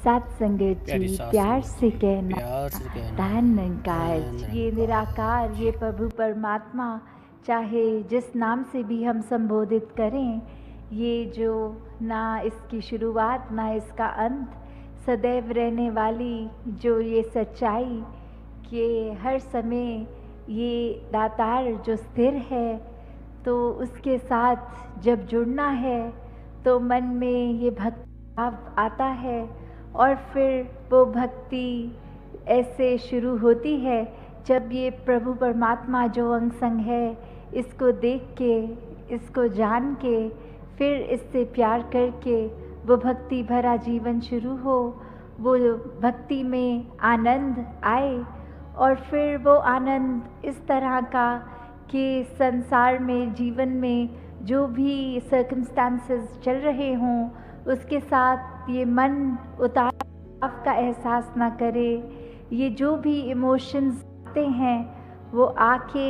सत्संगत प्यारी जी सास प्यार से प्यार से कहना धन निरंकार ये निराकार ये प्रभु परमात्मा चाहे जिस नाम से भी हम संबोधित करें, ये जो ना इसकी शुरुआत ना इसका अंत, सदैव रहने वाली जो ये सच्चाई कि हर समय ये दातार जो स्थिर है, तो उसके साथ जब जुड़ना है तो मन में ये भक्ति भाव आता है और फिर वो भक्ति ऐसे शुरू होती है जब ये प्रभु परमात्मा जो अंग संग है, इसको देख के, इसको जान के, फिर इससे प्यार करके वो भक्ति भरा जीवन शुरू हो, वो भक्ति में आनंद आए और फिर वो आनंद इस तरह का कि संसार में जीवन में जो भी सर्कमस्टांसेस चल रहे हों उसके साथ ये मन उतार का एहसास ना करे। ये जो भी इमोशंस आते हैं वो आके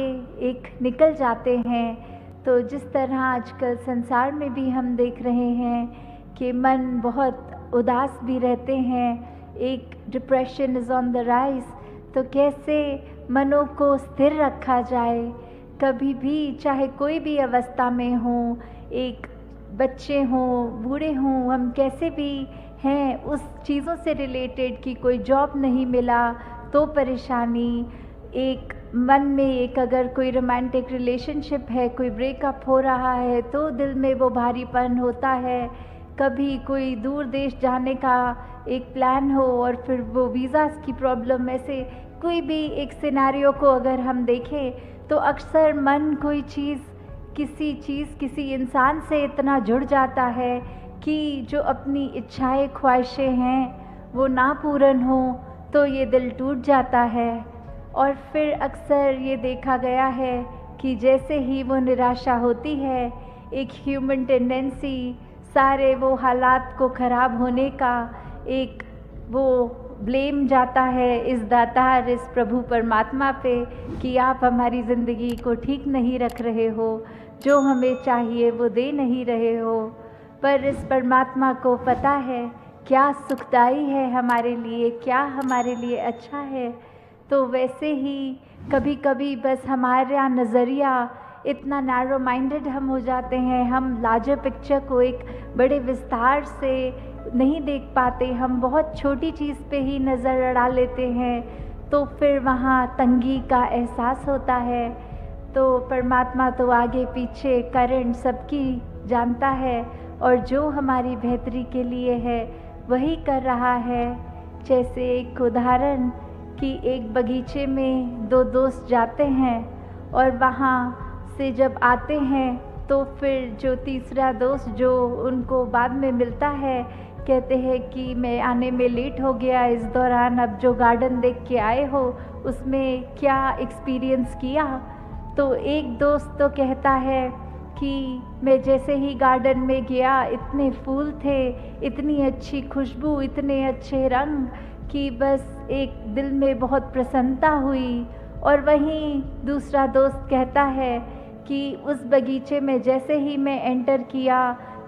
एक निकल जाते हैं। तो जिस तरह आजकल संसार में भी हम देख रहे हैं कि मन बहुत उदास भी रहते हैं, एक depression is on the rise, तो कैसे मनों को स्थिर रखा जाए कभी भी, चाहे कोई भी अवस्था में हो, एक बच्चे हों बूढ़े हों, हम कैसे भी हैं उस चीज़ों से रिलेटेड कि कोई जॉब नहीं मिला तो परेशानी, एक मन में एक अगर कोई रोमांटिक रिलेशनशिप है, कोई ब्रेकअप हो रहा है तो दिल में वो भारीपन होता है, कभी कोई दूर देश जाने का एक प्लान हो और फिर वो वीज़ास की प्रॉब्लम, ऐसे कोई भी एक सिनेरियो को अगर हम देखें तो अक्सर मन कोई चीज़ किसी इंसान से इतना जुड़ जाता है कि जो अपनी इच्छाएं ख्वाहिशें हैं वो ना पूर्ण हो तो ये दिल टूट जाता है। और फिर अक्सर ये देखा गया है कि जैसे ही वो निराशा होती है, एक ह्यूमन टेंडेंसी सारे वो हालात को ख़राब होने का एक वो ब्लेम जाता है इस दातार, इस प्रभु परमात्मा पे कि आप हमारी ज़िंदगी को ठीक नहीं रख रहे हो, जो हमें चाहिए वो दे नहीं रहे हो। पर इस परमात्मा को पता है क्या सुखदाई है हमारे लिए, क्या हमारे लिए अच्छा है। तो वैसे ही कभी कभी बस हमारा नज़रिया इतना नैरो माइंडेड हम हो जाते हैं, हम लार्जर पिक्चर को एक बड़े विस्तार से नहीं देख पाते, हम बहुत छोटी चीज़ पे ही नज़र अड़ा लेते हैं, तो फिर वहाँ तंगी का एहसास होता है। तो परमात्मा तो आगे पीछे करंट सबकी जानता है और जो हमारी बेहतरी के लिए है वही कर रहा है। जैसे एक उदाहरण कि एक बगीचे में दो दोस्त जाते हैं और वहाँ से जब आते हैं तो फिर जो तीसरा दोस्त जो उनको बाद में मिलता है कहते हैं कि मैं आने में लेट हो गया, इस दौरान अब जो गार्डन देख के आए हो उसमें क्या एक्सपीरियंस किया। तो एक दोस्त तो कहता है कि मैं जैसे ही गार्डन में गया इतने फूल थे, इतनी अच्छी खुशबू, इतने अच्छे रंग कि बस एक दिल में बहुत प्रसन्नता हुई। और वहीं दूसरा दोस्त कहता है कि उस बगीचे में जैसे ही मैं एंटर किया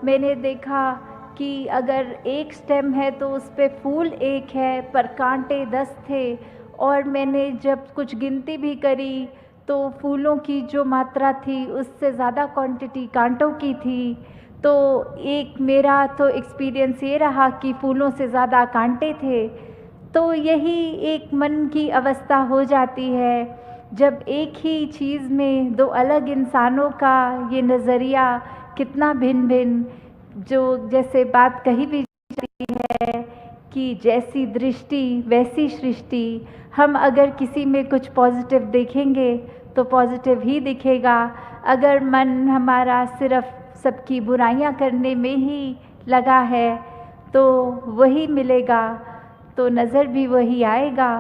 मैंने देखा कि अगर एक स्टेम है तो उस पे फूल एक है पर कांटे 10 थे, और मैंने जब कुछ गिनती भी करी तो फूलों की जो मात्रा थी उससे ज़्यादा क्वांटिटी कांटों की थी। तो एक मेरा तो एक्सपीरियंस ये रहा कि फूलों से ज़्यादा कांटे थे। तो यही एक मन की अवस्था हो जाती है जब एक ही चीज़ में दो अलग इंसानों का ये नज़रिया कितना भिन्न भिन्न, जो जैसे बात कही भी जाती है कि जैसी दृष्टि वैसी सृष्टि, हम अगर किसी में कुछ पॉजिटिव देखेंगे तो पॉजिटिव ही दिखेगा, अगर मन हमारा सिर्फ सबकी बुराइयां करने में ही लगा है तो वही मिलेगा, तो नज़र भी वही आएगा।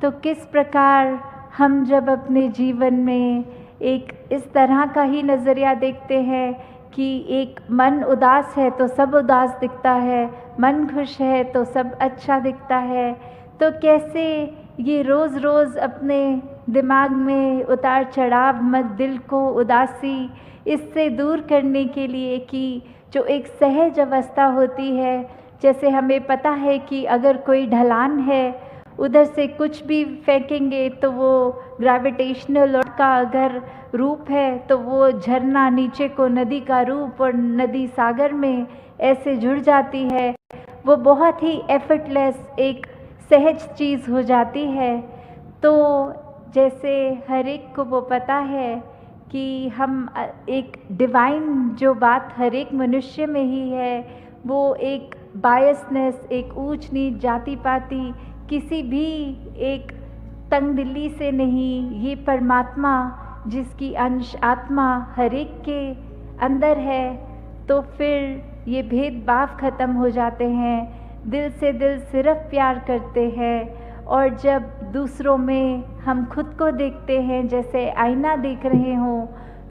तो किस प्रकार हम जब अपने जीवन में एक इस तरह का ही नज़रिया देखते हैं कि एक मन उदास है तो सब उदास दिखता है, मन खुश है तो सब अच्छा दिखता है, तो कैसे ये रोज़ रोज़ अपने दिमाग में उतार चढ़ाव मत, दिल को उदासी इससे दूर करने के लिए कि जो एक सहज अवस्था होती है, जैसे हमें पता है कि अगर कोई ढलान है, उधर से कुछ भी फेंकेंगे तो वो ग्रेविटेशनल का अगर रूप है तो वो झरना नीचे को नदी का रूप और नदी सागर में ऐसे जुड़ जाती है। वो बहुत ही एफर्टलेस एक सहज चीज़ हो जाती है। तो जैसे हर एक को वो पता है कि हम एक डिवाइन जो बात हर एक मनुष्य में ही है, वो एक बायसनेस, एक ऊंच नीच जाति पाति किसी भी एक तंगदिली से नहीं, ये परमात्मा जिसकी अंश आत्मा हर एक के अंदर है, तो फिर ये भेदभाव ख़त्म हो जाते हैं। दिल से दिल सिर्फ प्यार करते हैं। और जब दूसरों में हम खुद को देखते हैं जैसे आईना देख रहे हों,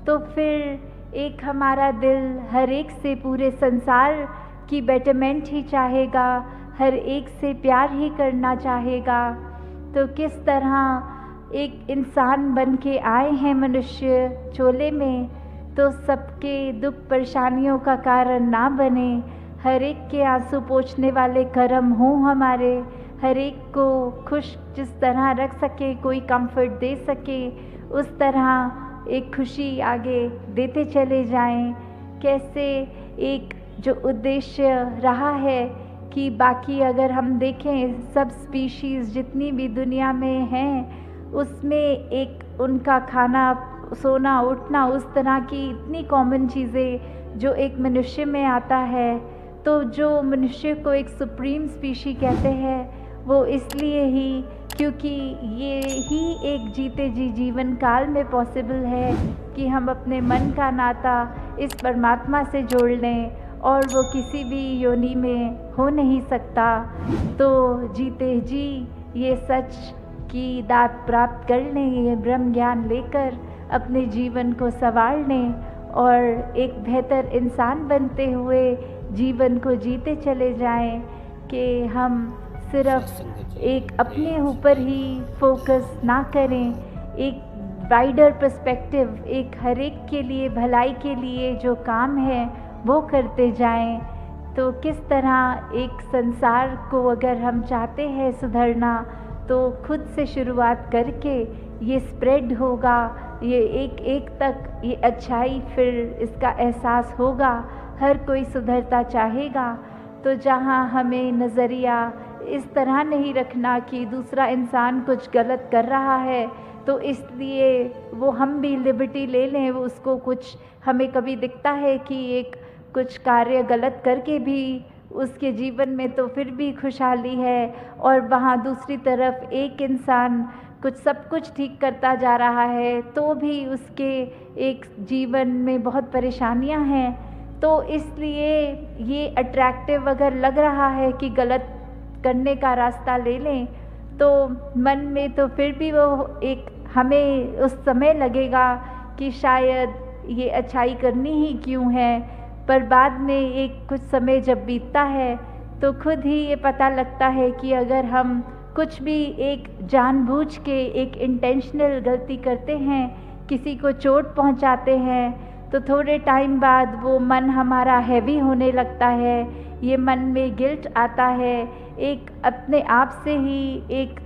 तो फिर एक हमारा दिल हर एक से पूरे संसार की बेटरमेंट ही चाहेगा, हर एक से प्यार ही करना चाहेगा। तो किस तरह एक इंसान बन के आए हैं मनुष्य चोले में, तो सबके दुख परेशानियों का कारण ना बने, हर एक के आंसू पोंछने वाले कर्म हों हमारे, हर एक को खुश जिस तरह रख सके, कोई कंफर्ट दे सके, उस तरह एक खुशी आगे देते चले जाएं। कैसे एक जो उद्देश्य रहा है कि बाकी अगर हम देखें सब स्पीशीज़ जितनी भी दुनिया में हैं, उसमें एक उनका खाना सोना उठना उस तरह की इतनी कॉमन चीज़ें जो एक मनुष्य में आता है। तो जो मनुष्य को एक सुप्रीम स्पीशी कहते हैं, वो इसलिए ही क्योंकि ये ही एक जीते जी जीवन काल में पॉसिबल है कि हम अपने मन का नाता इस परमात्मा से जोड़ लें, और वो किसी भी योनि में हो नहीं सकता। तो जीते जी ये सच की दात प्राप्त कर लें, ये ब्रह्म ज्ञान लेकर अपने जीवन को संवार लें और एक बेहतर इंसान बनते हुए जीवन को जीते चले जाएं कि हम सिर्फ एक अपने ऊपर ही फोकस ना करें, एक वाइडर पर्सपेक्टिव, एक हर एक के लिए भलाई के लिए जो काम है वो करते जाएं। तो किस तरह एक संसार को अगर हम चाहते हैं सुधरना, तो खुद से शुरुआत करके ये स्प्रेड होगा, ये एक एक तक ये अच्छाई फिर इसका एहसास होगा, हर कोई सुधरता चाहेगा। तो जहाँ हमें नज़रिया इस तरह नहीं रखना कि दूसरा इंसान कुछ गलत कर रहा है तो इसलिए वो हम भी लिबर्टी ले लें, वो उसको कुछ हमें कभी दिखता है कि एक कुछ कार्य गलत करके भी उसके जीवन में तो फिर भी खुशहाली है, और वहाँ दूसरी तरफ एक इंसान कुछ सब कुछ ठीक करता जा रहा है तो भी उसके एक जीवन में बहुत परेशानियां हैं। तो इसलिए ये अट्रैक्टिव अगर लग रहा है कि गलत करने का रास्ता ले लें, तो मन में तो फिर भी वो एक हमें उस समय लगेगा कि शायद ये अच्छाई करनी ही क्यों है, पर बाद में एक कुछ समय जब बीतता है तो खुद ही ये पता लगता है कि अगर हम कुछ भी एक जानबूझ के एक इंटेंशनल गलती करते हैं, किसी को चोट पहुंचाते हैं, तो थोड़े टाइम बाद वो मन हमारा हैवी होने लगता है, ये मन में गिल्ट आता है, एक अपने आप से ही एक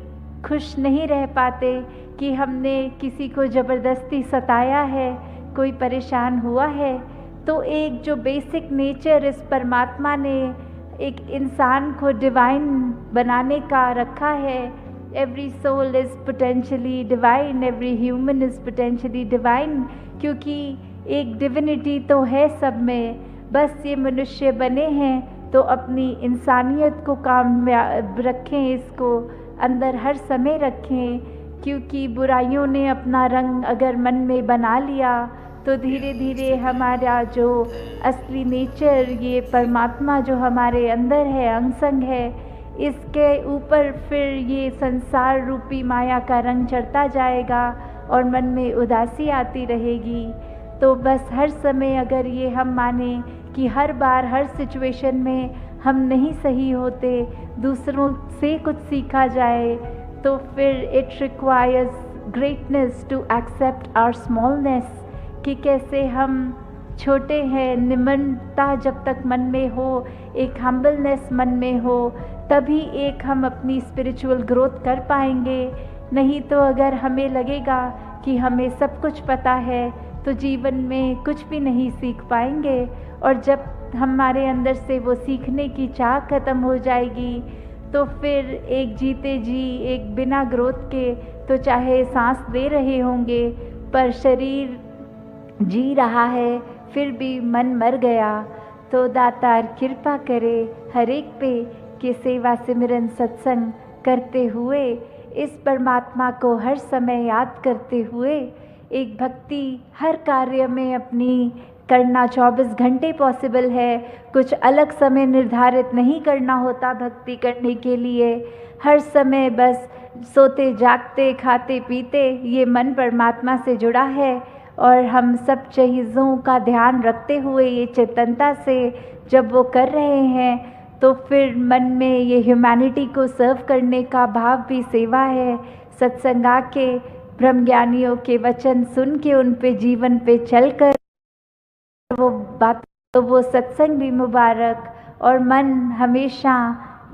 खुश नहीं रह पाते कि हमने किसी को ज़बरदस्ती सताया है, कोई परेशान हुआ है। तो एक जो बेसिक नेचर इस परमात्मा ने एक इंसान को डिवाइन बनाने का रखा है, every soul is potentially divine, every human is potentially divine, क्योंकि एक डिविनिटी तो है सब में, बस ये मनुष्य बने हैं तो अपनी इंसानियत को कामयाब रखें, इसको अंदर हर समय रखें, क्योंकि बुराइयों ने अपना रंग अगर मन में बना लिया तो धीरे धीरे हमारा जो असली नेचर, ये परमात्मा जो हमारे अंदर है, अंग संग है, इसके ऊपर फिर ये संसार रूपी माया का रंग चढ़ता जाएगा और मन में उदासी आती रहेगी। तो बस हर समय अगर ये हम माने कि हर बार हर सिचुएशन में हम नहीं सही होते, दूसरों से कुछ सीखा जाए, तो फिर it requires greatness to accept our smallness, कि कैसे हम छोटे हैं, निम्नता जब तक मन में हो, एक हम्बलनेस मन में हो, तभी एक हम अपनी स्पिरिचुअल ग्रोथ कर पाएंगे। नहीं तो अगर हमें लगेगा कि हमें सब कुछ पता है तो जीवन में कुछ भी नहीं सीख पाएंगे। और जब हमारे अंदर से वो सीखने की चाह ख़त्म हो जाएगी तो फिर एक जीते जी, एक बिना ग्रोथ के तो चाहे सांस दे रहे होंगे पर शरीर जी रहा है, फिर भी मन मर गया। तो दातार कृपा करे हर एक पे कि सेवा सिमरन सत्संग करते हुए, इस परमात्मा को हर समय याद करते हुए, एक भक्ति हर कार्य में अपनी करना 24 घंटे पॉसिबल है। कुछ अलग समय निर्धारित नहीं करना होता भक्ति करने के लिए। हर समय बस सोते जागते खाते पीते ये मन परमात्मा से जुड़ा है। और हम सब चीज़ों का ध्यान रखते हुए ये चेतनता से जब वो कर रहे हैं तो फिर मन में ये ह्यूमैनिटी को सर्व करने का भाव भी सेवा है। सत्संग आके ब्रह्म ज्ञानियों के वचन सुन के उन पे जीवन पे चल कर वो बात, तो वो सत्संग भी मुबारक और मन हमेशा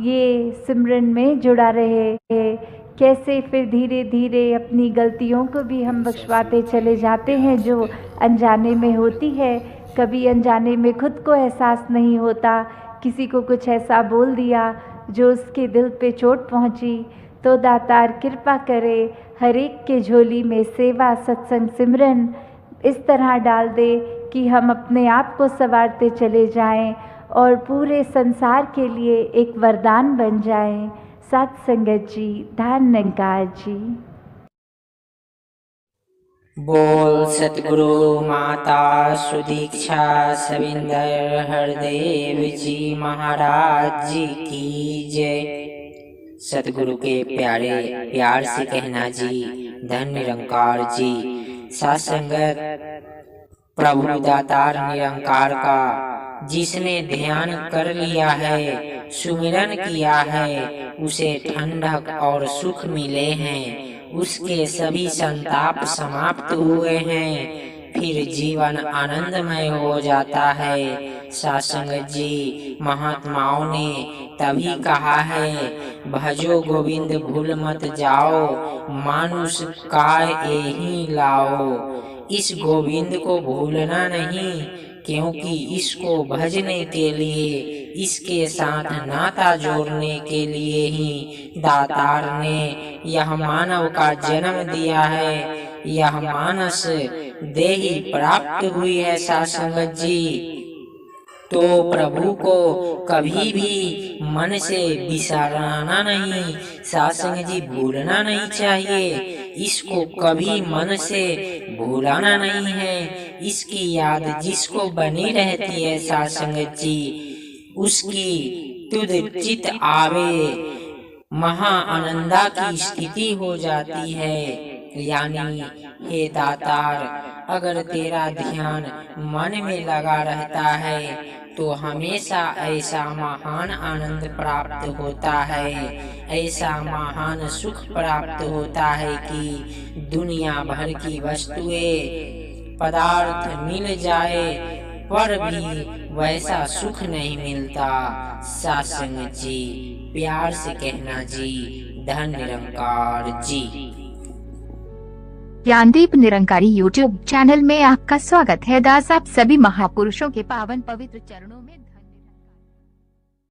ये सिमरन में जुड़ा रहे। कैसे फिर धीरे धीरे अपनी गलतियों को भी हम बख्शवाते चले जाते हैं जो अनजाने में होती है। कभी अनजाने में खुद को एहसास नहीं होता, किसी को कुछ ऐसा बोल दिया जो उसके दिल पे चोट पहुंची। तो दातार कृपा करे हर एक के झोली में सेवा सत्संग सिमरन इस तरह डाल दे कि हम अपने आप को संवारते चले जाएं और पूरे संसार के लिए एक वरदान बन जाएं। सत संगत जी, धन्यकार जी। बोल सतगुरु माता सुदीक्षा सविंदर हरदेव जी महाराज जी की जय। सतगुरु के प्यारे प्यार से कहना जी, धन निरंकार जी। सासंगत प्रभु दातार निरंकार का जिसने ध्यान कर लिया है, सुमिरन किया है, उसे ठंडक और सुख मिले हैं, उसके सभी संताप समाप्त हुए हैं, फिर जीवन आनंदमय हो जाता है। सासंगत जी, महात्माओं ने तभी कहा है, भजो गोविंद भूल मत जाओ, मानुष काय एहि लाओ। इस गोविंद को भूलना नहीं, क्योंकि इसको भजने के लिए, इसके साथ नाता जोड़ने के लिए ही दातार ने यह मानव का जन्म दिया है, यह मानस देही प्राप्त हुई है। सासंगत जी, तो प्रभु को कभी भी मन से बिसराना नहीं, सासंग जी भूलना नहीं चाहिए, इसको कभी मन से भूलाना नहीं है। इसकी याद जिसको बनी रहती है सासंग जी, उसकी तुद चित आवे महा आनंदा की स्थिति हो जाती है। यानी हे दातार, अगर तेरा ध्यान मन में लगा रहता है तो हमेशा ऐसा महान आनंद प्राप्त होता है, ऐसा महान सुख प्राप्त होता है कि दुनिया भर की वस्तुएं पदार्थ मिल जाए पर भी वैसा सुख नहीं मिलता। सासंग जी, प्यार से कहना जी, धन निरंकार जी। ज्ञानदीप निरंकारी यूट्यूब चैनल में आपका स्वागत है दास। आप सभी महापुरुषों के पावन पवित्र चरणों में